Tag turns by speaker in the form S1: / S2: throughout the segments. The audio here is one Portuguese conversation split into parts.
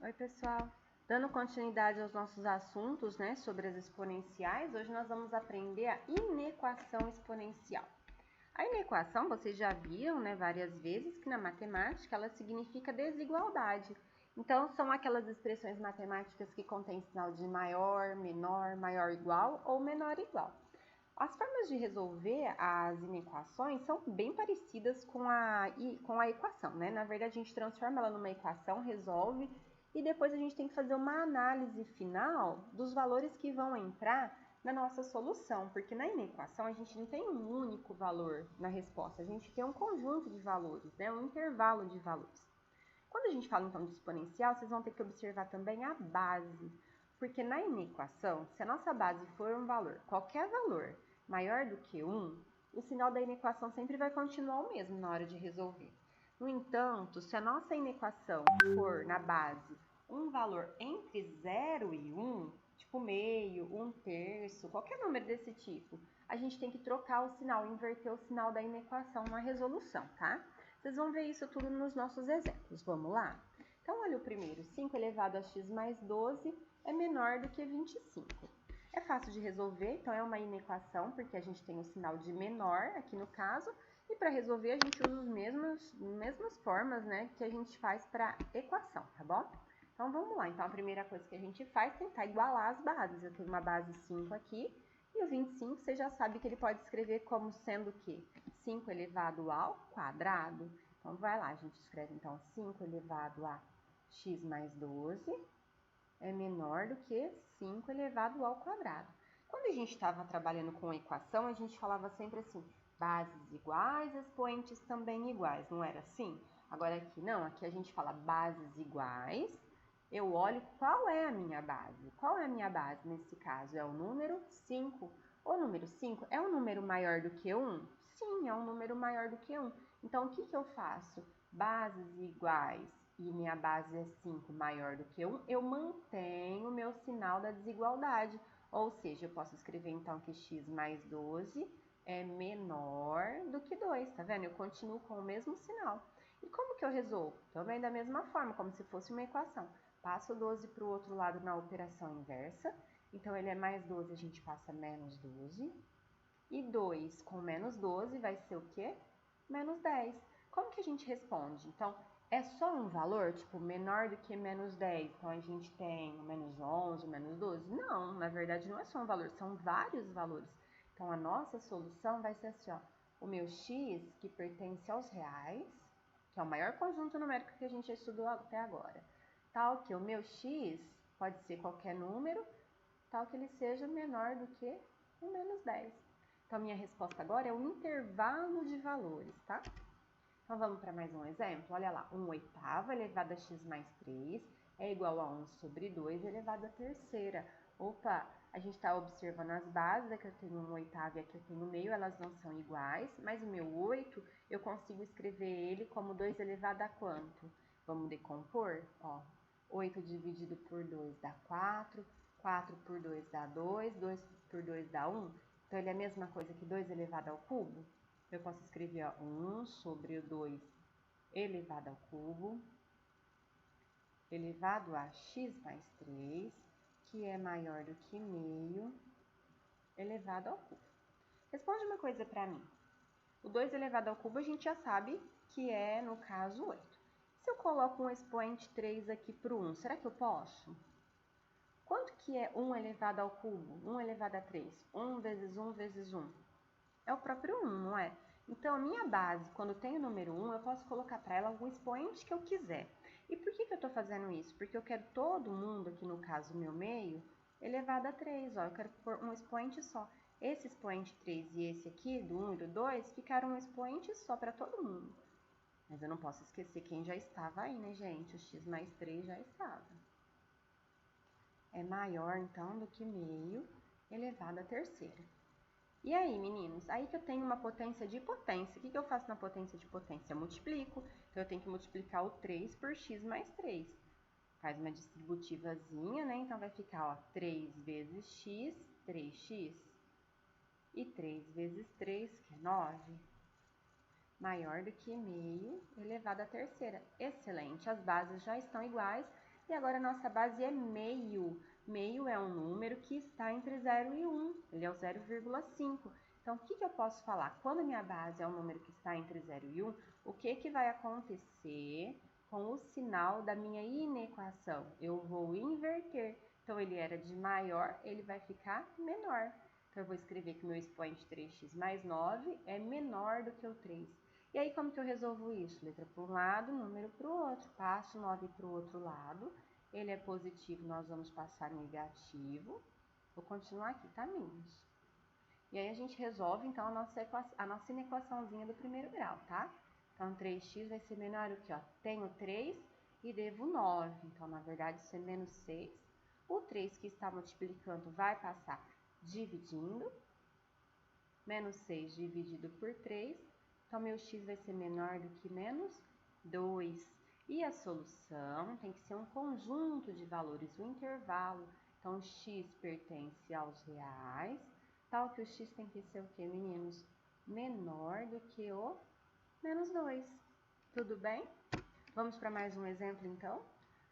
S1: Oi, pessoal! Dando continuidade aos nossos assuntos, né, sobre as exponenciais, hoje nós vamos aprender a inequação exponencial. A inequação, vocês já viram, né, várias vezes, que na matemática ela significa desigualdade. Então, são aquelas expressões matemáticas que contêm sinal de maior, menor, maior igual ou menor igual. As formas de resolver as inequações são bem parecidas com a equação, né? Na verdade, a gente transforma ela numa equação, resolve, e depois a gente tem que fazer uma análise final dos valores que vão entrar na nossa solução, porque na inequação a gente não tem um único valor na resposta, a gente tem um conjunto de valores, né? Um intervalo de valores. Quando a gente fala então de exponencial, vocês vão ter que observar também a base, porque na inequação, se a nossa base for um valor, qualquer valor maior do que 1, o sinal da inequação sempre vai continuar o mesmo na hora de resolver. No entanto, se a nossa inequação for na base um valor entre 0 e 1, tipo meio, 1/3, qualquer número desse tipo, a gente tem que trocar o sinal, inverter o sinal da inequação na resolução, tá? Vocês vão ver isso tudo nos nossos exemplos. Vamos lá? Então, olha o primeiro. 5 elevado a x mais 12 é menor do que 25. É fácil de resolver, então é uma inequação, porque a gente tem o sinal de menor aqui no caso, e para resolver a gente usa as mesmas formas, né, que a gente faz para equação, tá bom? Então, vamos lá. Então, a primeira coisa que a gente faz é tentar igualar as bases. Eu tenho uma base 5 aqui, e o 25 você já sabe que ele pode escrever como sendo o quê? 5 elevado ao quadrado. Então, vai lá, a gente escreve, então, 5 elevado a x mais 12 é menor do que 5 elevado ao quadrado. Quando a gente estava trabalhando com a equação, a gente falava sempre assim, bases iguais, expoentes também iguais, não era assim? Agora aqui não, aqui a gente fala bases iguais, eu olho qual é a minha base. Qual é a minha base nesse caso? É o número 5. O número 5 é um número maior do que 1? Sim, é um número maior do que 1. Então, o que eu faço? Bases iguais e minha base é 5 maior do que 1, eu mantenho o meu sinal da desigualdade. Ou seja, eu posso escrever então que x mais 12 é menor do que 2, tá vendo? Eu continuo com o mesmo sinal. E como que eu resolvo? Também da mesma forma, como se fosse uma equação. Passo o 12 para o outro lado na operação inversa. Então, ele é mais 12, a gente passa menos 12. E 2 com menos 12 vai ser o quê? Menos 10. Como que a gente responde? Então, é só um valor, tipo, menor do que menos 10. Então, a gente tem menos 11, menos 12? Não, na verdade, não é só um valor, são vários valores. Então, a nossa solução vai ser assim, ó. O meu x, que pertence aos reais, que é o maior conjunto numérico que a gente já estudou até agora, tal que o meu x pode ser qualquer número, tal que ele seja menor do que o menos 10. Então, a minha resposta agora é o intervalo de valores, tá? Então, vamos para mais um exemplo. Olha lá, 1/8 elevado a x mais 3 é igual a 1 sobre 2 elevado à terceira. Opa, a gente está observando as bases, aqui eu tenho 1/8 e aqui eu tenho meio, elas não são iguais, mas o meu 8, eu consigo escrever ele como 2 elevado a quanto? Vamos decompor? Ó, 8 dividido por 2 dá 4, 4 por 2 dá 2, 2 por 2 dá 1. Então, ele é a mesma coisa que 2 elevado ao cubo? Eu posso escrever ó, 1 sobre o 2 elevado ao cubo, elevado a x mais 3, que é maior do que meio, elevado ao cubo. Responde uma coisa para mim. O 2 elevado ao cubo a gente já sabe que é, no caso, 8. Se eu coloco um expoente 3 aqui para o 1, será que eu posso? Quanto que é 1 elevado ao cubo? 1 elevado a 3? 1 vezes 1 vezes 1. É o próprio 1, não é? Então, a minha base, quando tem o número 1, eu posso colocar para ela algum expoente que eu quiser. E por que eu estou fazendo isso? Porque eu quero todo mundo, aqui no caso, o meu meio, elevado a 3. Ó, eu quero pôr um expoente só. Esse expoente 3 e esse aqui, do 1 e do 2, ficaram um expoente só para todo mundo. Mas eu não posso esquecer quem já estava aí, né, gente? O x mais 3 já estava. É maior, então, do que meio elevado à terceira. E aí, meninos? Aí que eu tenho uma potência de potência. O que eu faço na potência de potência? Eu multiplico. Então, eu tenho que multiplicar o 3 por x mais 3. Faz uma distributivazinha, né? Então, vai ficar, ó, 3 vezes x, 3x. E 3 vezes 3, que é 9. Maior do que meio elevado à terceira. Excelente, as bases já estão iguais. E agora a nossa base é meio. Meio é um número que está entre 0 e 1, ele é o 0,5. Então, o que eu posso falar? Quando a minha base é um número que está entre 0 e 1, o que vai acontecer com o sinal da minha inequação? Eu vou inverter. Então, ele era de maior, ele vai ficar menor. Então, eu vou escrever que meu expoente 3x mais 9 é menor do que o 3. E aí, como que eu resolvo isso? Letra para um lado, número para o outro. Passo 9 para o outro lado. Ele é positivo, nós vamos passar negativo. Vou continuar aqui, tá, meninos? E aí, a gente resolve, então, a nossa inequaçãozinha do primeiro grau, tá? Então, 3x vai ser menor o que, ó? Tenho 3 e devo 9. Então, na verdade, isso é menos 6. O 3 que está multiplicando vai passar dividindo. Menos 6 dividido por 3. Então, meu x vai ser menor do que menos 2. E a solução tem que ser um conjunto de valores, um intervalo. Então, o x pertence aos reais, tal que o x tem que ser o quê, meninos? Menor do que o menos 2. Tudo bem? Vamos para mais um exemplo, então?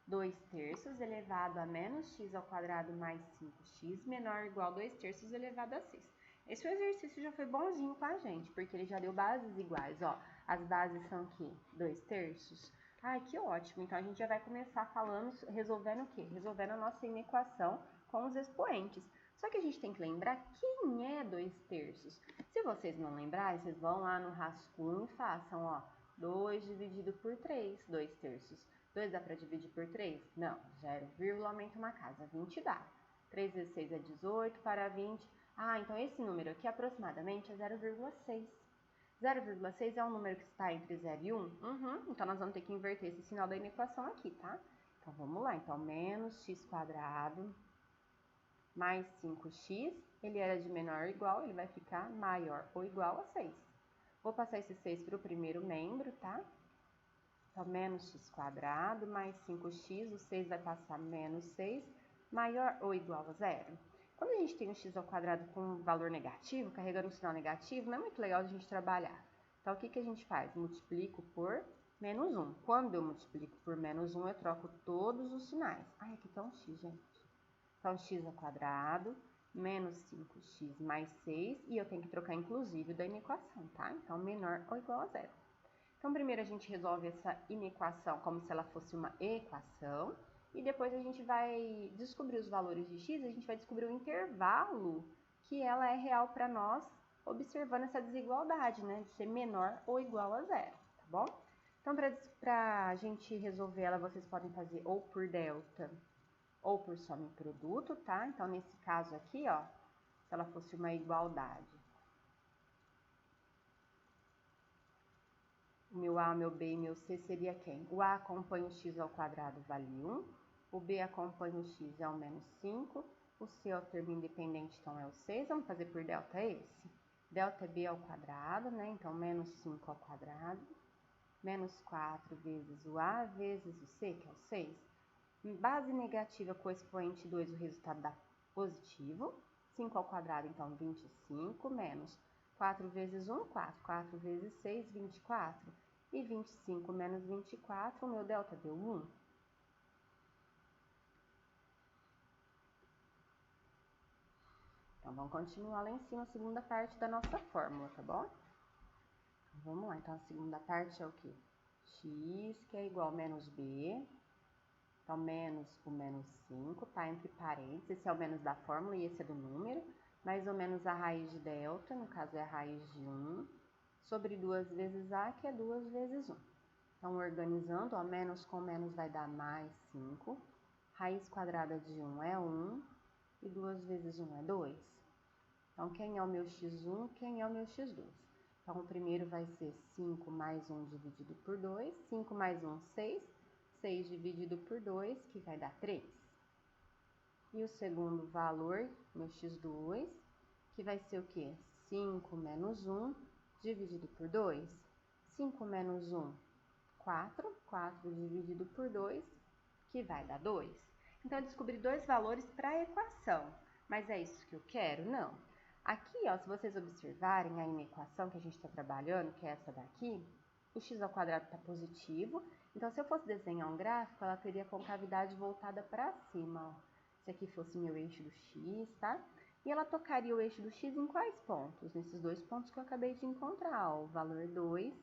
S1: 2 terços elevado a menos x ao quadrado mais 5x menor ou igual a 2 terços elevado a 6. Esse exercício já foi bonzinho com a gente, porque ele já deu bases iguais, ó. As bases são o quê? 2 terços. Ai, que ótimo. Então, a gente já vai começar falando, resolvendo o quê? Resolvendo a nossa inequação com os expoentes. Só que a gente tem que lembrar quem é 2 terços. Se vocês não lembrarem, vocês vão lá no rascunho e façam, ó. 2 dividido por 3, 2 terços. 2 dá para dividir por 3? Não. 0, aumenta uma casa. 20 dá. 3 vezes 6 é 18, para 20. Ah, então esse número aqui aproximadamente é 0,6. 0,6 é um número que está entre 0 e 1? Então, nós vamos ter que inverter esse sinal da inequação aqui, tá? Então, vamos lá. Então, menos x quadrado mais 5x, ele era de menor ou igual, ele vai ficar maior ou igual a 6. Vou passar esse 6 para o primeiro membro, tá? Então, menos x quadrado mais 5x, o 6 vai passar menos 6, maior ou igual a 0. Quando a gente tem um x ao quadrado com valor negativo, carregando um sinal negativo, não é muito legal a gente trabalhar. Então, o que a gente faz? Multiplico por menos 1. Quando eu multiplico por menos 1, eu troco todos os sinais. Ai, aqui está um x, gente. Então, x ao quadrado menos 5x mais 6, e eu tenho que trocar inclusive da inequação, tá? Então, menor ou igual a 0. Então, primeiro a gente resolve essa inequação como se ela fosse uma equação, e depois a gente vai descobrir os valores de x, a gente vai descobrir o intervalo que ela é real para nós, observando essa desigualdade, né, de ser menor ou igual a 0, tá bom? Então, para a gente resolver ela, vocês podem fazer ou por delta ou por soma e produto, tá? Então, nesse caso aqui, ó, se ela fosse uma igualdade, meu A, meu B e meu C seria quem? O A acompanha o x ao quadrado, vale 1. O B acompanha o x, é o menos 5. O C é o termo independente, então é o 6. Vamos fazer por delta esse. Delta é B ao quadrado, né? Então, menos 5 ao quadrado. Menos 4 vezes o A vezes o C, que é o 6. Base negativa com expoente 2, o resultado dá positivo. 5 ao quadrado, então, 25, menos 4 vezes 1, 4. 4 vezes 6, 24. E 25 menos 24, o meu delta deu 1. Então, vamos continuar lá em cima a segunda parte da nossa fórmula, tá bom? Vamos lá, então, a segunda parte é o quê? X, que é igual a menos B. Então, menos o menos 5, tá entre parênteses. Esse é o menos da fórmula e esse é do número. Mais ou menos a raiz de delta, no caso é a raiz de 1, sobre 2 vezes A, que é 2 vezes 1. Então, organizando, ó, menos com menos vai dar mais 5. Raiz quadrada de 1 é 1. E 2 vezes 1 é 2. Então, quem é o meu x1, quem é o meu x2? Então, o primeiro vai ser 5 mais 1 dividido por 2. 5 mais 1, 6. 6 dividido por 2, que vai dar 3. E o segundo valor, meu x2, que vai ser o quê? 5 menos 1 dividido por 2. 5 menos 1, 4. 4 dividido por 2, que vai dar 2. Então, eu descobri dois valores para a equação. Mas é isso que eu quero? Não. Aqui, ó, se vocês observarem a inequação que a gente está trabalhando, que é essa daqui, o x ao quadrado está positivo. Então, se eu fosse desenhar um gráfico, ela teria a concavidade voltada para cima, ó. Se aqui fosse meu eixo do x, tá? E ela tocaria o eixo do x em quais pontos? Nesses dois pontos que eu acabei de encontrar, ó, o valor 2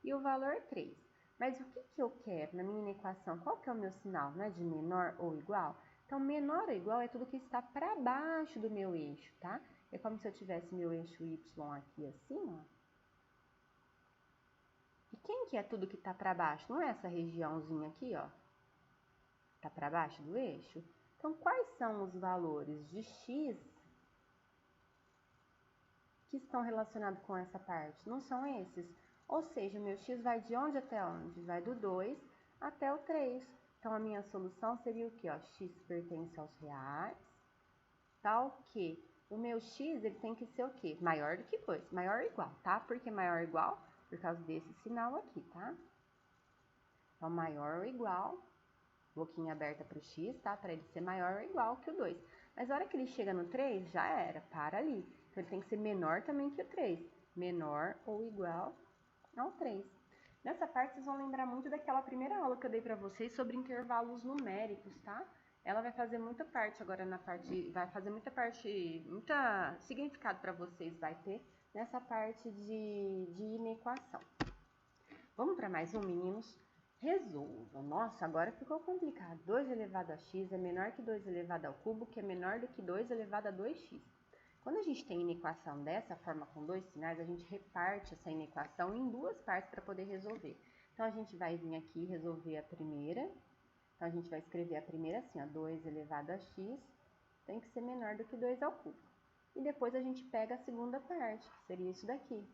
S1: e o valor 3. Mas o que eu quero na minha equação? Qual que é o meu sinal? Não é de menor ou igual? Então, menor ou igual é tudo que está para baixo do meu eixo, tá? É como se eu tivesse meu eixo y aqui assim, ó. E quem que é tudo que está para baixo? Não é essa regiãozinha aqui, ó? Está para baixo do eixo? Então, quais são os valores de x que estão relacionados com essa parte? Não são esses. Ou seja, o meu x vai de onde até onde? Vai do 2 até o 3. Então, a minha solução seria o quê? Ó, x pertence aos reais, tal que o meu x ele tem que ser o quê? Maior do que 2. Maior ou igual, tá? Por que maior ou igual? Por causa desse sinal aqui, tá? Então, maior ou igual, boquinha aberta para o x, tá? Para ele ser maior ou igual que o 2. Mas a hora que ele chega no 3, já era, para ali. Então, ele tem que ser menor também que o 3. Menor ou igual ao 3. Nessa parte, vocês vão lembrar muito daquela primeira aula que eu dei para vocês sobre intervalos numéricos, tá? Ela vai fazer muita parte agora na parte, vai fazer muita significado para vocês, vai ter nessa parte de inequação. Vamos para mais um, meninos? Resolva. Nossa, agora ficou complicado. 2 elevado a x é menor que 2 elevado ao cubo, que é menor do que 2 elevado a 2x. Quando a gente tem inequação dessa forma, com dois sinais, a gente reparte essa inequação em duas partes para poder resolver. Então, a gente vai vir aqui resolver a primeira. Então, a gente vai escrever a primeira assim, ó, 2 elevado a x tem que ser menor do que 2 ao cubo. E depois a gente pega a segunda parte, que seria isso daqui.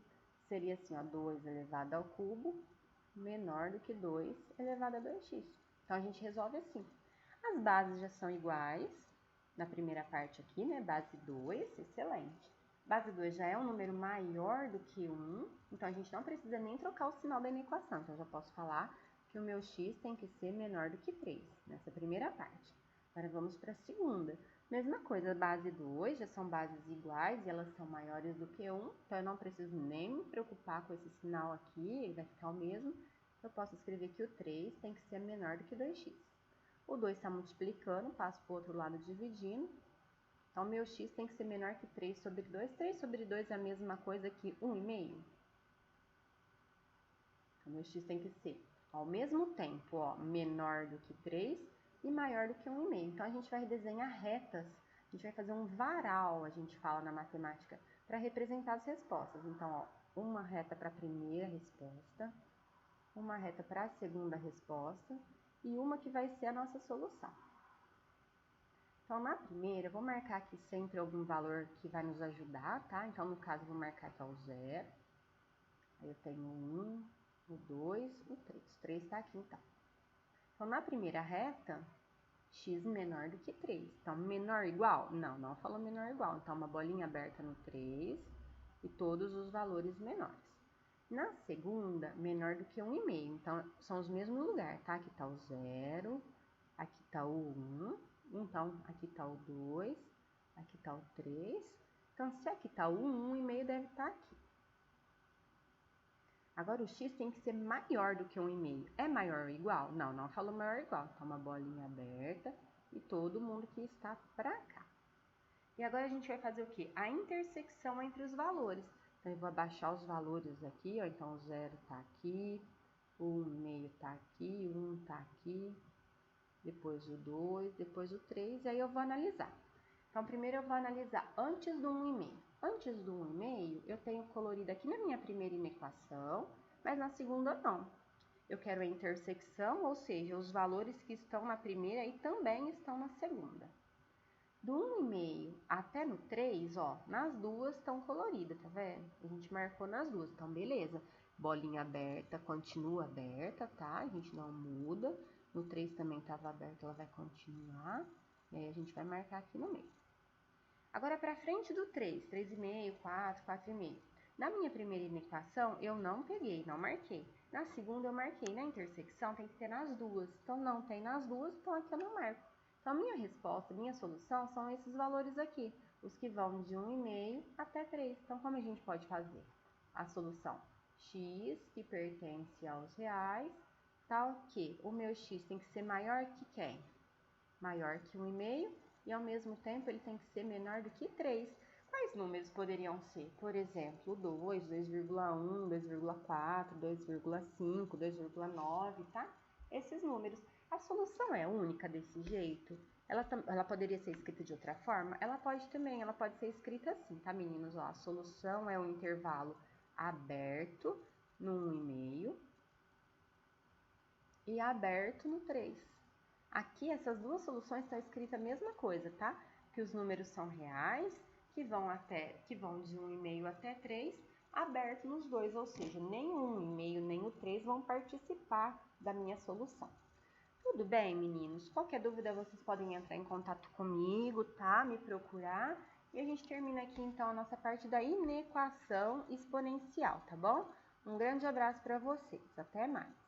S1: Seria assim, ó, 2 elevado ao cubo menor do que 2 elevado a 2x. Então, a gente resolve assim. As bases já são iguais. Na primeira parte aqui, né? Base 2, excelente. Base 2 já é um número maior do que 1, então a gente não precisa nem trocar o sinal da inequação. Então, eu já posso falar que o meu x tem que ser menor do que 3, nessa primeira parte. Agora, vamos para a segunda. Mesma coisa, base 2 já são bases iguais e elas são maiores do que 1, então eu não preciso nem me preocupar com esse sinal aqui, ele vai ficar o mesmo. Eu posso escrever que o 3 tem que ser menor do que 2x. O 2 está multiplicando, passo para o outro lado dividindo. Então, meu x tem que ser menor que 3 sobre 2. 3 sobre 2 é a mesma coisa que 1,5. Então, meu x tem que ser, ao mesmo tempo, ó, menor do que 3 e maior do que 1,5. Então, a gente vai desenhar retas. A gente vai fazer um varal, a gente fala na matemática, para representar as respostas. Então, ó, uma reta para a primeira resposta, uma reta para a segunda resposta e uma que vai ser a nossa solução. Então, na primeira, eu vou marcar aqui sempre algum valor que vai nos ajudar, tá? Então, no caso, eu vou marcar aqui o 0. Aí eu tenho o 1, o 2, o 3. O 3 está aqui, então. Então, na primeira reta, x menor do que 3. Então, menor igual? Não, não falou menor igual. Então, uma bolinha aberta no 3 e todos os valores menores. Na segunda, menor do que 1,5. Então, são os mesmos lugares, tá? Aqui está o 0, aqui está o 1, então aqui está o 2, aqui está o 3. Então, se aqui está o 1, 1,5 deve estar aqui. Agora, o x tem que ser maior do que 1,5. É maior ou igual? Não, não falou maior ou igual. Então, uma bolinha aberta e todo mundo que está para cá. E agora, a gente vai fazer o quê? A intersecção entre os valores. Então, eu vou abaixar os valores aqui, ó. Então, o 0 está aqui, o 1,5 está aqui, o 1 está aqui, depois o 2, depois o 3, e aí eu vou analisar. Então, primeiro eu vou analisar antes do 1,5. Antes do 1,5, eu tenho colorido aqui na minha primeira inequação, mas na segunda não. Eu quero a intersecção, ou seja, os valores que estão na primeira e também estão na segunda. Do 1,5 até no 3, ó, nas duas estão coloridas, tá vendo? A gente marcou nas duas, então beleza. Bolinha aberta, continua aberta, tá? A gente não muda. No 3 também estava aberta, ela vai continuar. E aí a gente vai marcar aqui no meio. Agora, para frente do 3, 3,5, 4, 4,5. Na minha primeira inequação, eu não peguei, não marquei. Na segunda, eu marquei. Na intersecção, tem que ter nas duas. Então, não tem nas duas, então aqui eu não marco. Então, a minha resposta, minha solução são esses valores aqui, os que vão de 1,5 até 3. Então, como a gente pode fazer a solução? x que pertence aos reais, tal que o meu x tem que ser maior que quem? Maior que 1,5 e ao mesmo tempo ele tem que ser menor do que 3. Quais números poderiam ser? Por exemplo, 2, 2,1, 2,4, 2,5, 2,9, tá? Esses números. A solução é única desse jeito? Ela poderia ser escrita de outra forma? Ela pode também, ela pode ser escrita assim, tá, meninos? Ó, a solução é um intervalo aberto no 1,5 e aberto no 3. Aqui, essas duas soluções estão escritas a mesma coisa, tá? Que os números são reais, que vão de 1,5 até 3, aberto nos dois, ou seja, nem o 1,5 nem o 3 vão participar da minha solução. Tudo bem, meninos? Qualquer dúvida, vocês podem entrar em contato comigo, tá? Me procurar. E a gente termina aqui, então, a nossa parte da inequação exponencial, tá bom? Um grande abraço para vocês. Até mais!